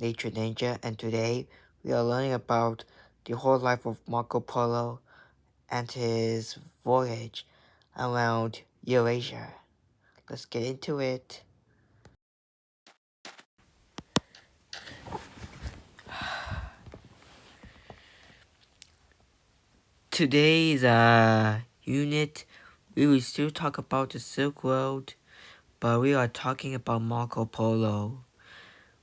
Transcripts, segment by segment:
Nature Ninja, and today we are learning about the whole life of Marco Polo and his voyage around Eurasia. Let's get into it. Today's unit, we will still talk about the Silk Road, but we are talking about Marco Polo.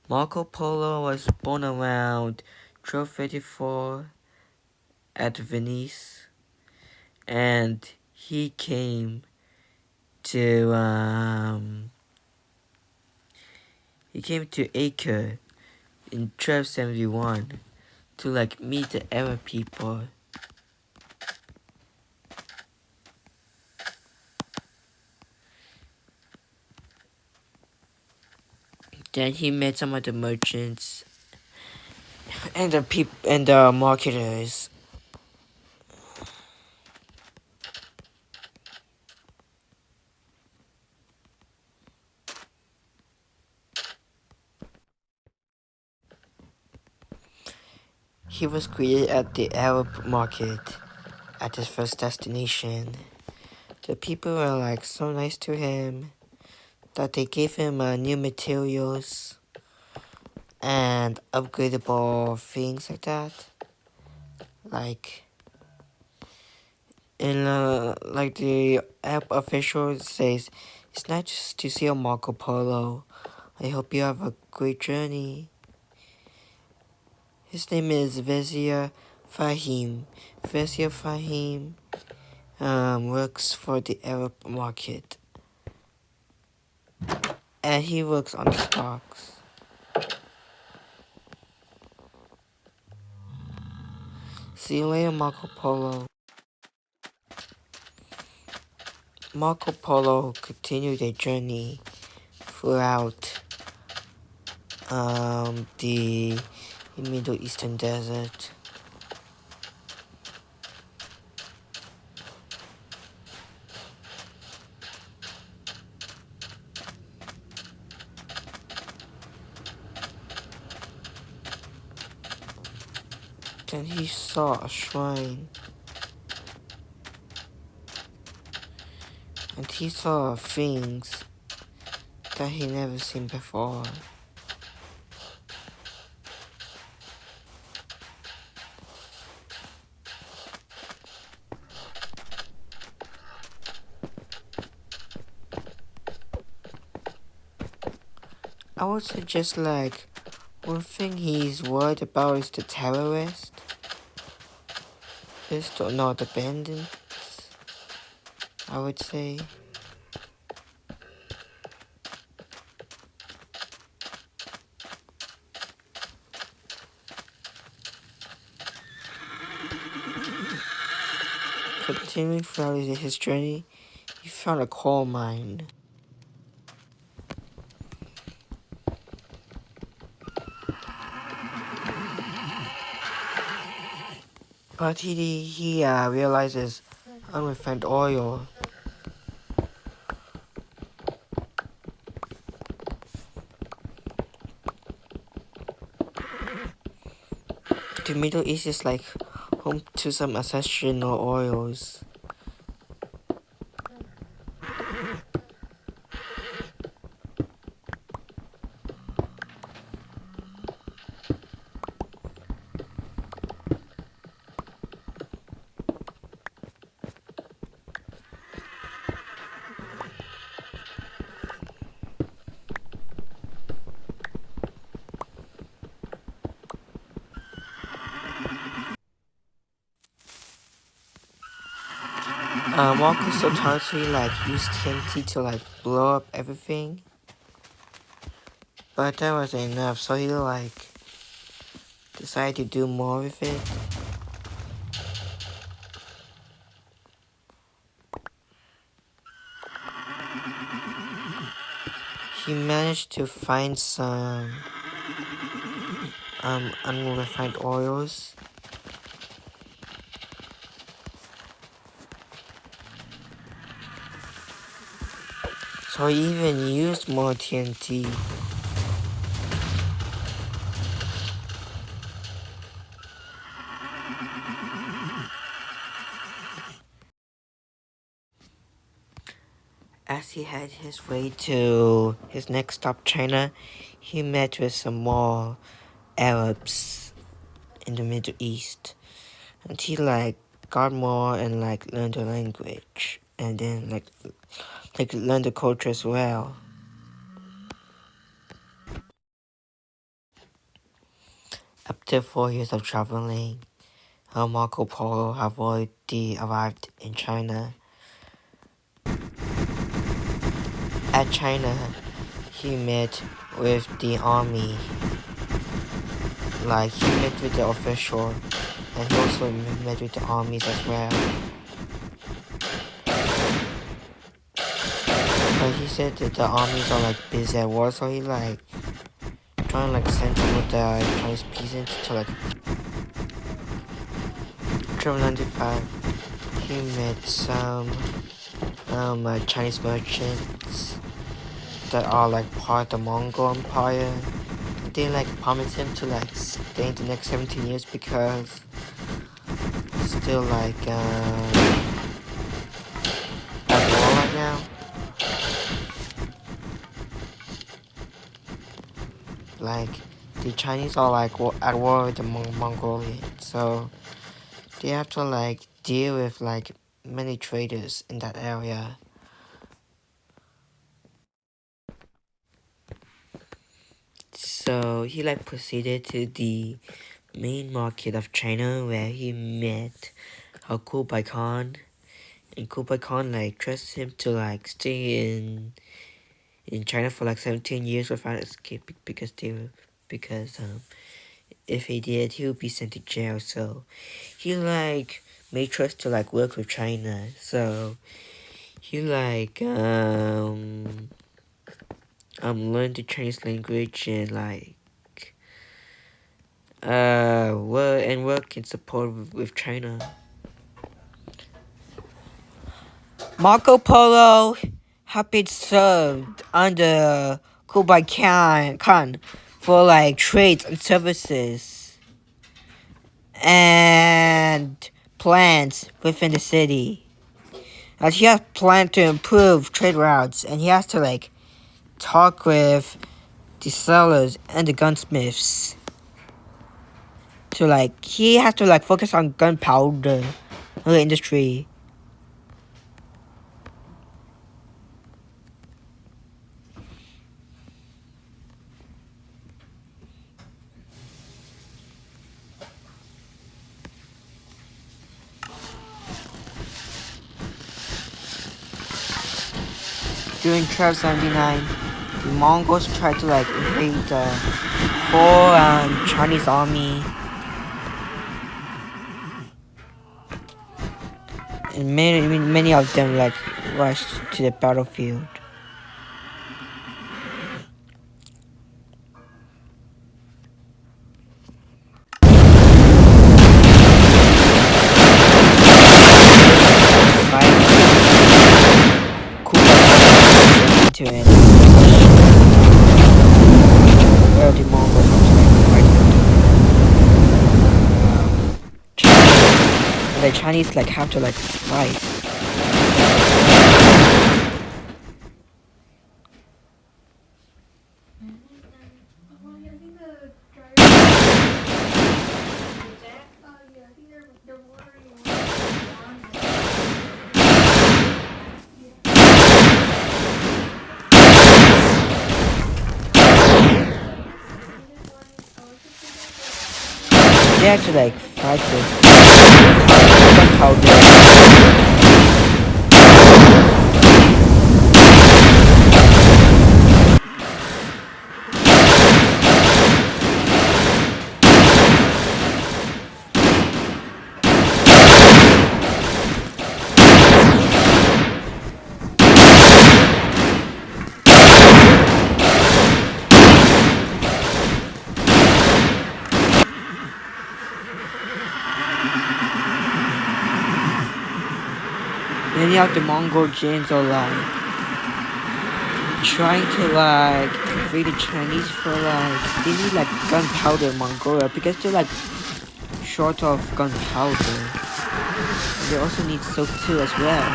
Marco Polo was born around 1234 at Venice, and he came to Acre in 1271 to meet the Arab people. Then he met some of the merchants and the marketers. He was greeted at the Arab market at his first destination. The people were so nice to him that they gave him new materials and upgradable things like that. The app official says, "It's nice to see you, Marco Polo. I hope you have a great journey." His name is Vizier Fahim. Vizier Fahim works for the Arab market, and he works on the stocks. See you later, Marco Polo. Marco Polo continued their journey throughout the Middle Eastern desert. Then he saw a shrine, and he saw things that he never seen before. I would suggest one thing he's worried about is the terrorists. Not the bandits, I would say. Continuing throughout his journey, he found a coal mine. But he realizes unrefined oil. The Middle East is home to some ancestral oils. Marcus so tired, so he used TNT to blow up everything. But that wasn't enough, so he decided to do more with it. He managed to find some unrefined oils. So he even used more TNT. As he had his way to his next stop, China, he met with some more Arabs in the Middle East, and he got more and learned the language, and then learned the culture as well. After 4 years of traveling, Marco Polo have already arrived in China. At China, he met with the army. He met with the official, and he also met with the armies as well. But he said that the armies are busy at war, so he trying to send some of the Chinese peasants to travel 95. He met some Chinese merchants that are part of the Mongol Empire. They promised him to stay in the next 17 years because still at war right now. The Chinese are at war with the Mongolians, so they have to deal with many traders in that area. So he proceeded to the main market of China where he met Kublai Khan, and Kublai Khan trusted him to stay in China for 17 years without escaping because if he did, he would be sent to jail. So he made trust to work with China. So he learned the Chinese language and work in support with China. Marco Polo had been served under Kublai Khan for trades and services and plans within the city. As he has planned to improve trade routes, and he has to talk with the sellers and the gunsmiths to he has to focus on gunpowder industry. During 1279, the Mongols tried to invade the whole Chinese army, and many of them rushed to the battlefield. To an where the Mongols and the Chinese have to fight. They had to fight with gunpowder. Many of the Mongol Jains are trying to free the Chinese for they need gunpowder in Mongolia because they're short of gunpowder. And they also need silk too as well.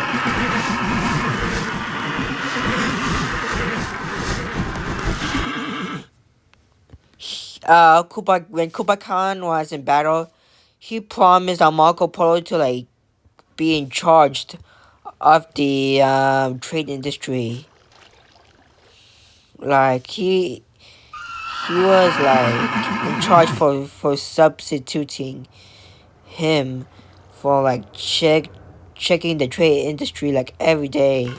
When Kublai Khan was in battle, he promised Marco Polo to like be in charge of the trade industry. Like he was like in charge for substituting him for like checking the trade industry like every day.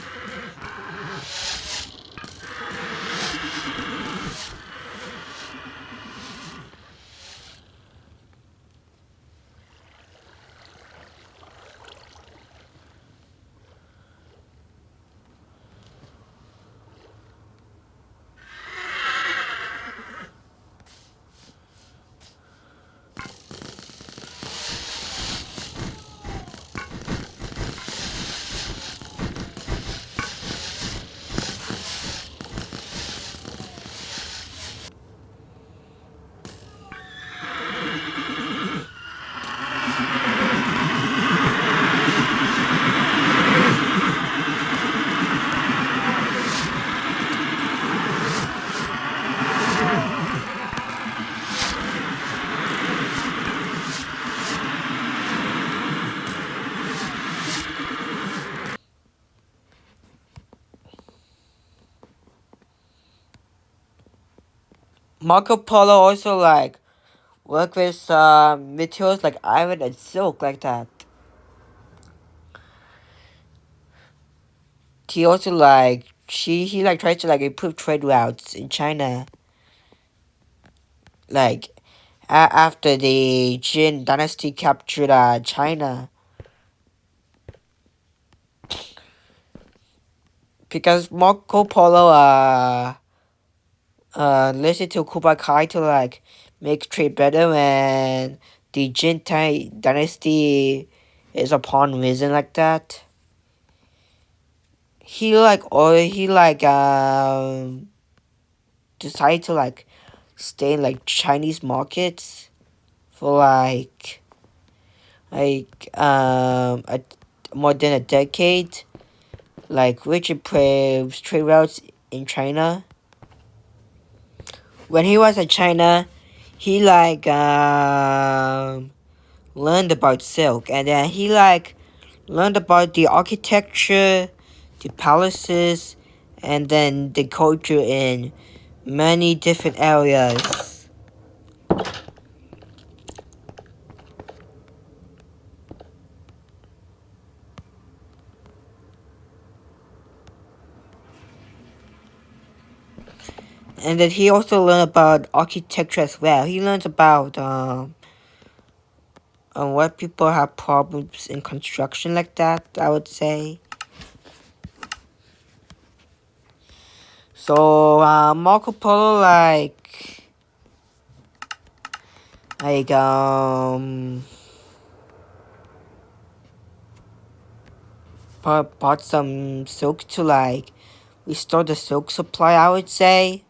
Marco Polo also like work with materials like iron and silk like that. He also like he like tries to like improve trade routes in China. Like after the Jin dynasty captured China, because Marco Polo listened to Kublai Khan to like make trade better when the Jin dynasty is upon risen like that. He decided to like stay in like Chinese markets for a more than a decade, like which improves trade routes in China. When he was in China, he learned about silk, and then he like learned about the architecture, the palaces, and then the culture in many different areas. And then he also learned about architecture as well. He learns about what people have problems in construction like that, I would say. So Marco Polo like bought some silk to like restore the silk supply, I would say.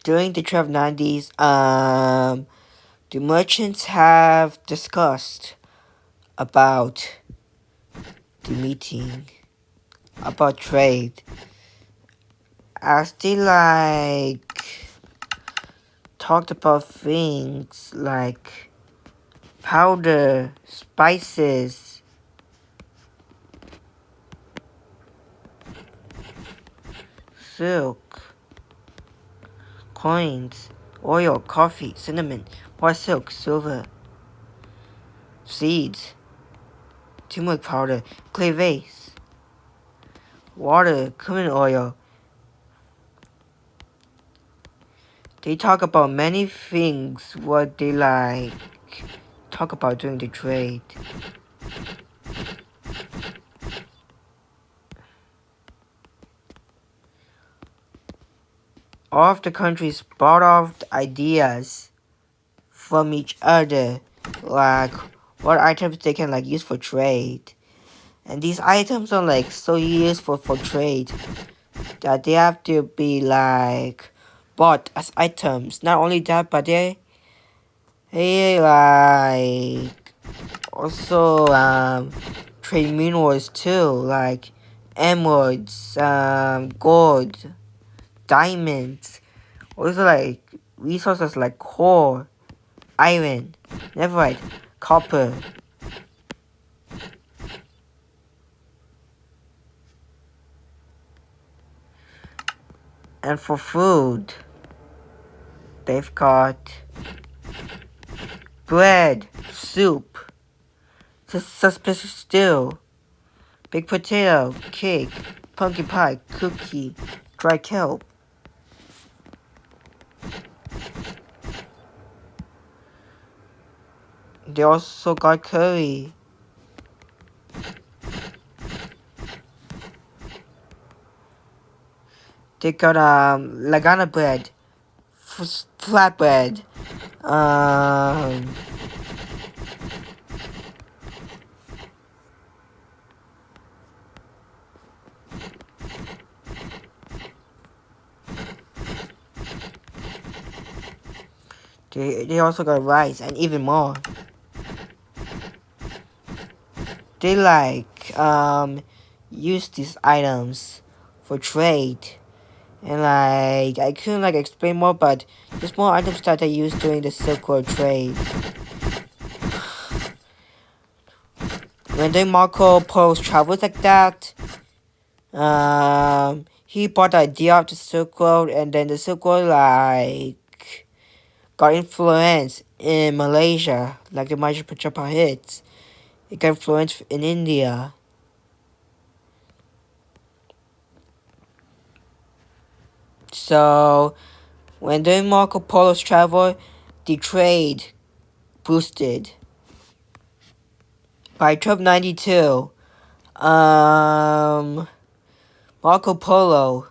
During the 1290s, the merchants have discussed about the meeting, about trade, as they like talked about things like powder, spices, silk, coins, oil, coffee, cinnamon, white silk, silver, seeds, turmeric powder, clay vase, water, cumin oil. They talk about many things what they like talk about during the trade. All of the countries bought off ideas from each other, like what items they can like use for trade. And these items are like so useful for trade that they have to be like bought as items. Not only that, but they like also trade minerals too, like emeralds, gold, diamonds, Also like resources like coal, iron, netherite, copper. And for food, they've got bread, soup, suspicious stew, baked potato, cake, pumpkin pie, cookie, dry kelp. They also got curry. They got lagana bread, flatbread, um, they also got rice and even more. They like use these items for trade. And like I couldn't like explain more, but there's more items that they use during the Silk Road trade. When they Marco Polo's travels like that, he bought the idea of the Silk Road, and then the Silk Road like got influence in Malaysia, like the Majapahit hits. It got influence in India. So when during Marco Polo's travel, the trade boosted. By 1292, Marco Polo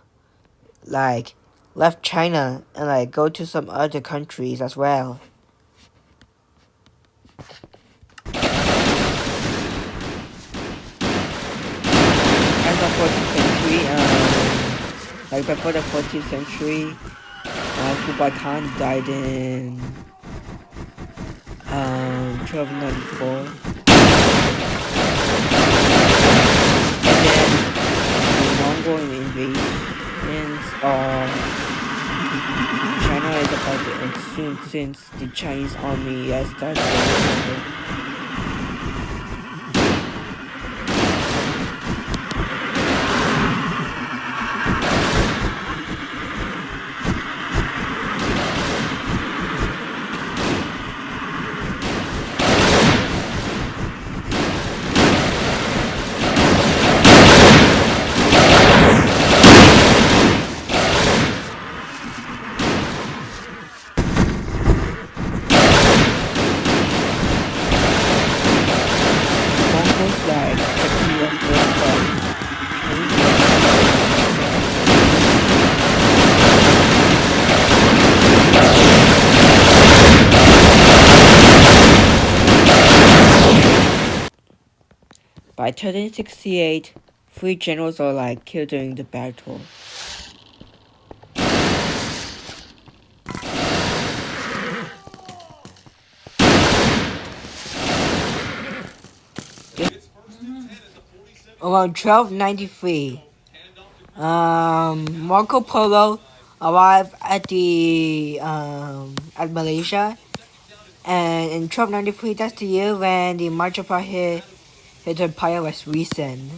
like left China and like go to some other countries as well. As of 14th century, like before the 14th century, Kublai Khan died in 1294, and then the Mongol invasions of China is about to end soon since the Chinese army has started. By 1368, 3 generals are like killed during the battle. Around 1293, Marco Polo arrived at at Malaysia, and in 1293, that's the year when the Majapahit Empire was recent.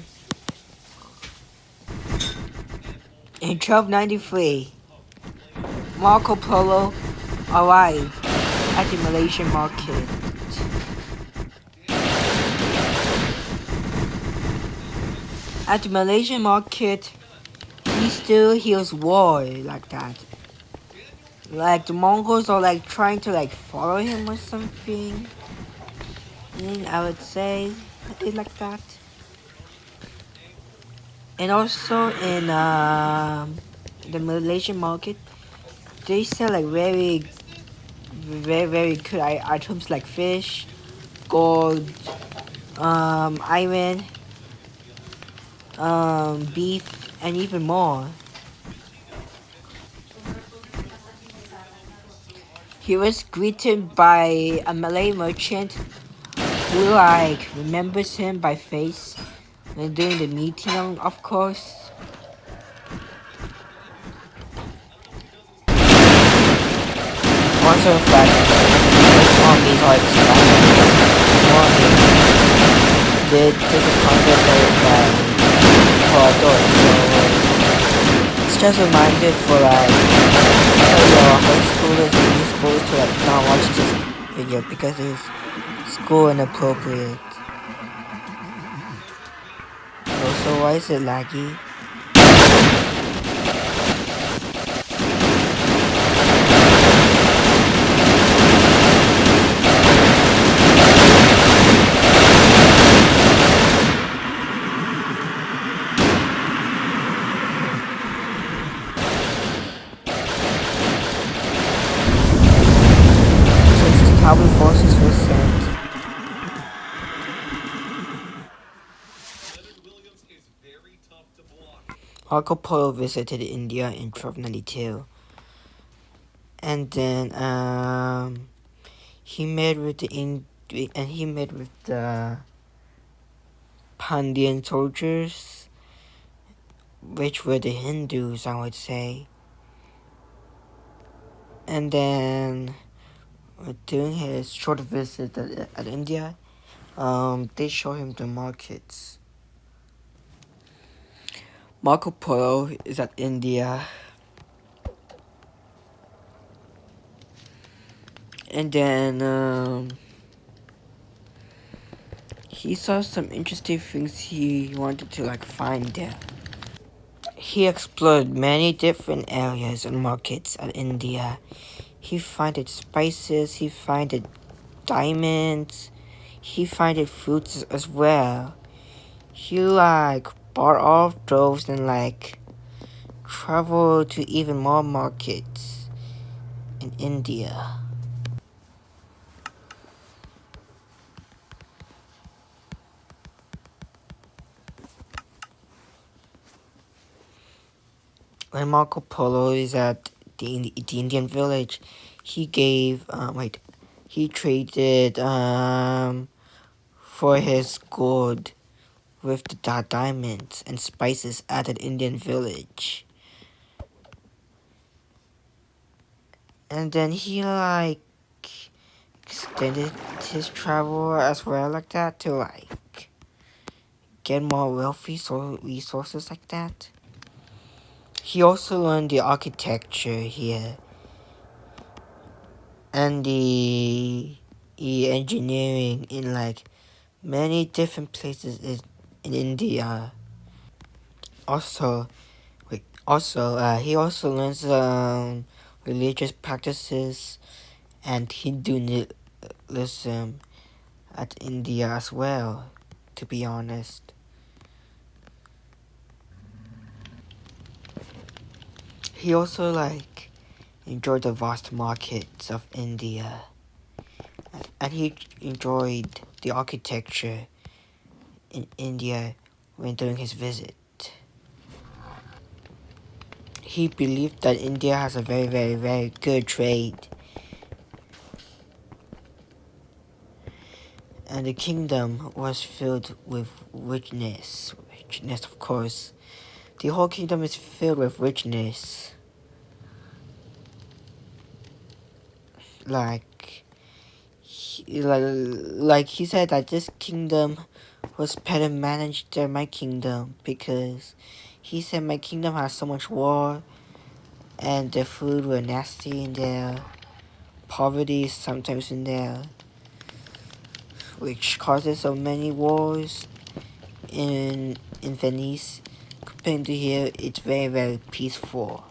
In 1293, Marco Polo arrived at the Malaysian market. At the Malaysian market, he still hears war like that. Like the Mongols are like trying to like follow him or something. I would say it like that. And also in the Malaysian market, they sell like very good items like fish, gold, iron, beef, and even more. He was greeted by a Malay merchant who like remembers him by face and during the meeting, of course. Also, in fact, economies are expanding more. This is content that is like for adults, so it's just a reminder for like tell your high schoolers and middle schoolers to like not watch this video because it's school inappropriate. Also, why is it laggy? Since the Cowboy forces were sent, Marco Polo visited India in 1292, and then he met with the Pandyan soldiers, which were the Hindus, I would say. And then during his short visit at India, they show him the markets. Marco Polo is at India, and then he saw some interesting things he wanted to like find there. He explored many different areas and markets at India. He found spices, he found diamonds, he found fruits as well. He like bought all of those and like traveled to even more markets in India. When Marco Polo is at the Indian village, he he traded for his gold with the diamonds and spices at an Indian village. And then he like extended his travel as well like that to like get more wealthy resources like that. He also learned the architecture here and the engineering in like many different places in India. Also, he also learns religious practices and Hinduism at India as well, to be honest. He also like enjoyed the vast markets of India, and he enjoyed the architecture in India when during his visit. He believed that India has a very, very, very good trade, and the kingdom was filled with richness. Richness, of course. The whole kingdom is filled with richness. Like, he said that this kingdom was better managed than my kingdom because he said my kingdom has so much war and the food were nasty in there. Poverty is sometimes in there, which causes so many wars in Venice. Compared to here, it's very, very peaceful.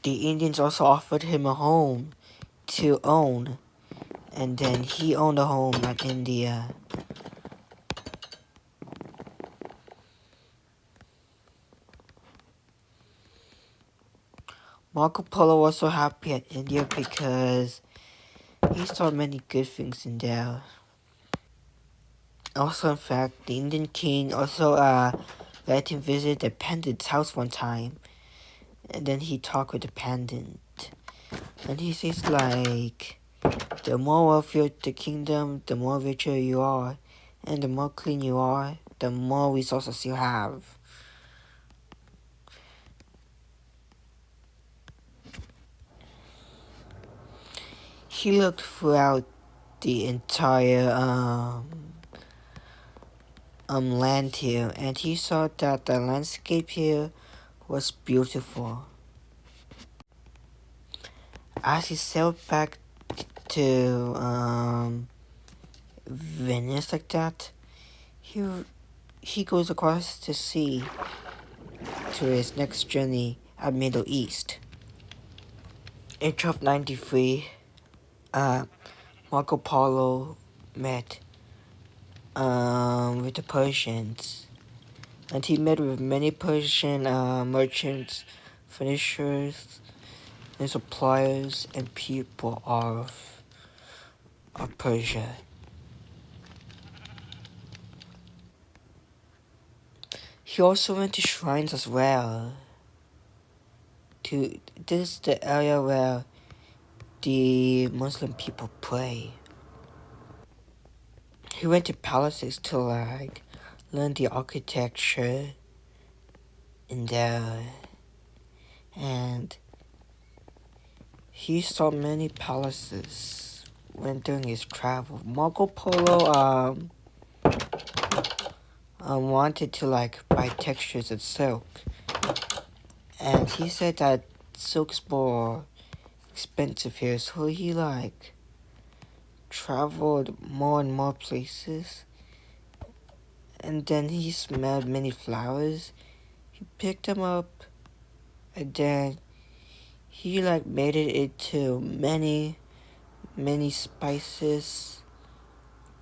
The Indians also offered him a home to own, and then he owned a home at India. Marco Polo was so happy at India because he saw many good things in there. Also, in fact, the Indian king also let him visit the pendant's house one time, and then he talked with the pendant, and he says like, the more wealthier the kingdom, the more richer you are, and the more clean you are, the more resources you have. He looked throughout the entire land here, and he saw that the landscape here was beautiful. As he sailed back to Venice like that, he goes across the sea to his next journey at Middle East. In 1293, Marco Polo met with the Persians, and he met with many Persian merchants, finishers, and suppliers and people of Persia. He also went to shrines as well. This is the area where the Muslim people pray. He went to palaces to learn the architecture in there, and he saw many palaces when during his travel. Marco Polo wanted to buy textures of silk, and he said that silk's more expensive here, so he traveled more and more places, and then he smelled many flowers. He picked them up, and then he made it into many spices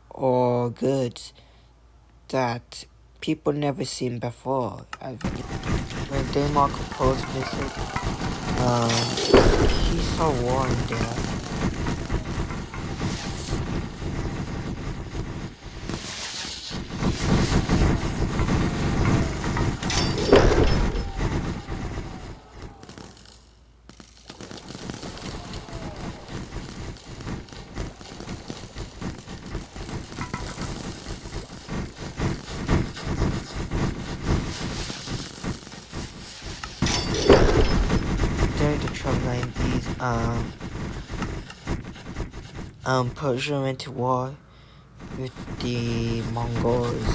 or goods that people never seen before. When they Marco Polo's visit, he saw war in there. During the 1290s, Persia went to war with the Mongols.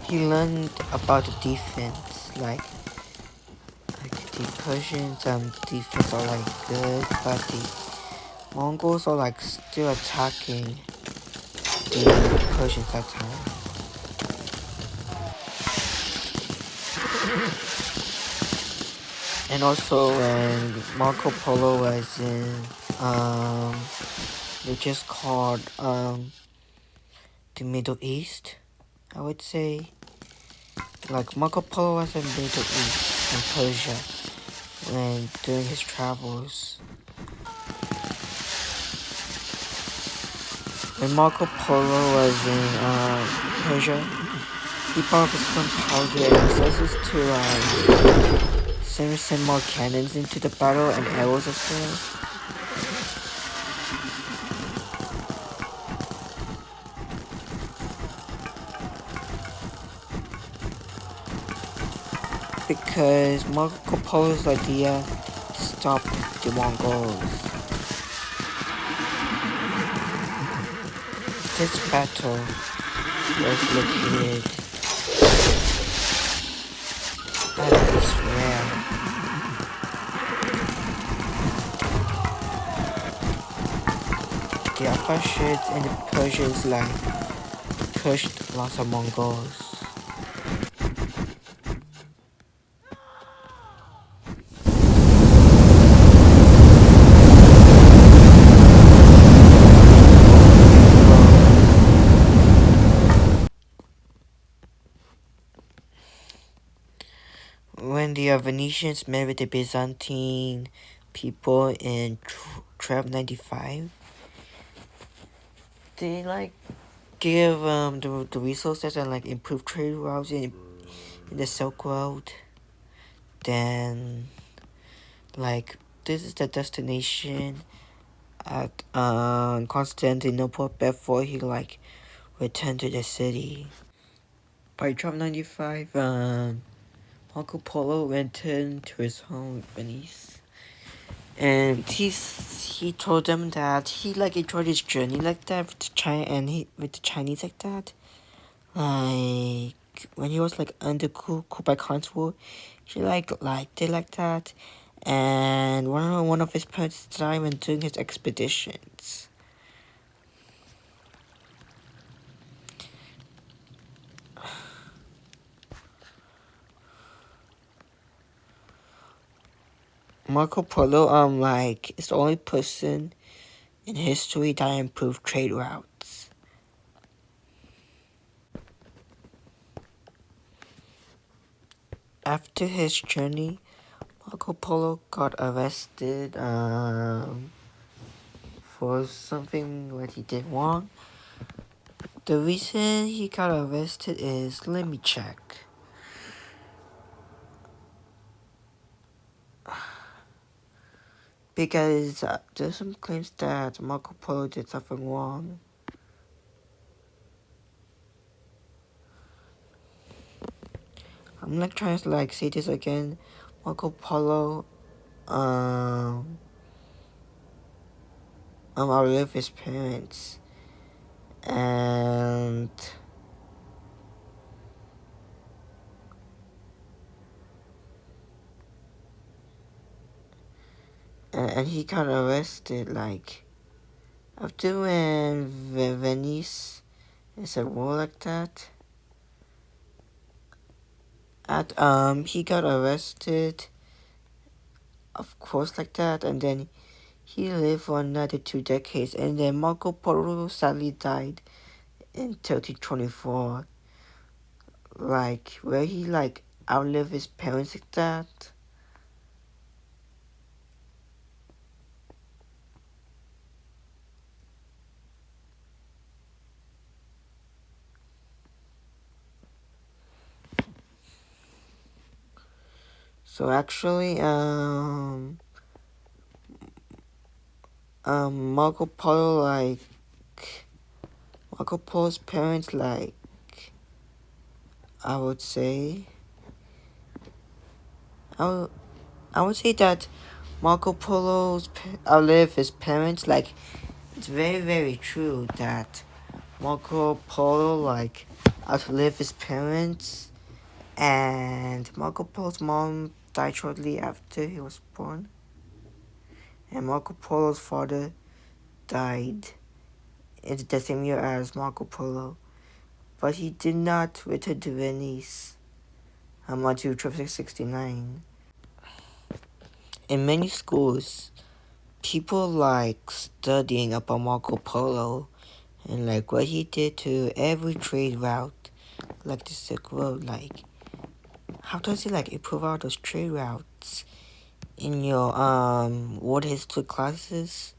He learned about the defense, the Persians defense are good, but the Mongols are still attacking the Persians that time. And also when Marco Polo was in which is called the Middle East, I would say. Marco Polo was in Middle East and Persia when during his travels. When Marco Polo was in Persia, he bought his gunpowder and resources to send more cannons into the battle and arrows as well. Because Marco Polo's idea stopped the Mongols. This battle was located at Israel. The Abbasids and the Persians pushed lots of Mongols. When the Venetians met with the Byzantine people in 1295, they give the resources and improve trade routes in the Silk Road. Then this is the destination at Constantinople before he like returned to the city. By 1295, Marco Polo returned to his home in Venice, and he told them that he like enjoyed his journey like that with China and with the Chinese like that. Like when he was like under Kublai Khan's rule, he liked it like that, and one of his parents died when doing his expeditions. Marco Polo like is the only person in history that improved trade routes. After his journey, Marco Polo got arrested for something that he did wrong. The reason he got arrested is, let me check. Because there's some claims that Marco Polo did something wrong. I'm like trying to like say this again. Marco Polo outlived his parents, and he got arrested like after when Venice is a war like that. He got arrested, of course, like that, and then he lived for another 2 decades, and then Marco Polo sadly died in 1324. Like, where he like outlived his parents like that. So actually, Marco Polo like Marco Polo's parents like I would say I would say that Marco Polo's outlived his parents. Like, it's very very true that Marco Polo like outlived his parents, and Marco Polo's mom died shortly after he was born, and Marco Polo's father died in the same year as Marco Polo, but he did not return to Venice until 1269. In many schools, people like studying about Marco Polo and like what he did to every trade route, like the Silk Road. Like, how does he like improve all those trade routes? In your world history classes,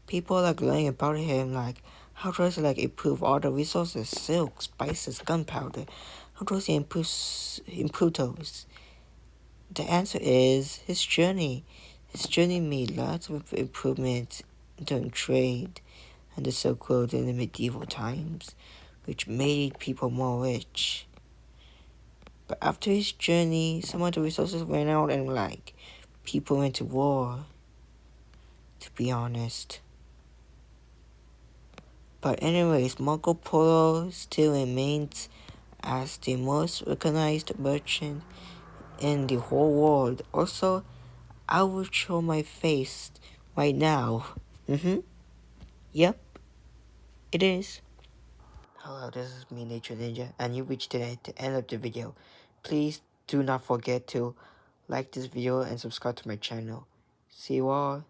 people like learning about him, like how does he like improve all the resources, silk, spices, gunpowder? How does he improve those? The answer is his journey. His journey made lots of improvements during trade and the Silk Road in the medieval times, which made people more rich. But after his journey, some of the resources ran out and like people went to war, to be honest. But anyways, Marco Polo still remains as the most recognized merchant in the whole world. Also, I will show my face right now. Yep, it is. Hello, this is me, Nature Ninja, and you reached the end of the video. Please do not forget to like this video and subscribe to my channel. See you all.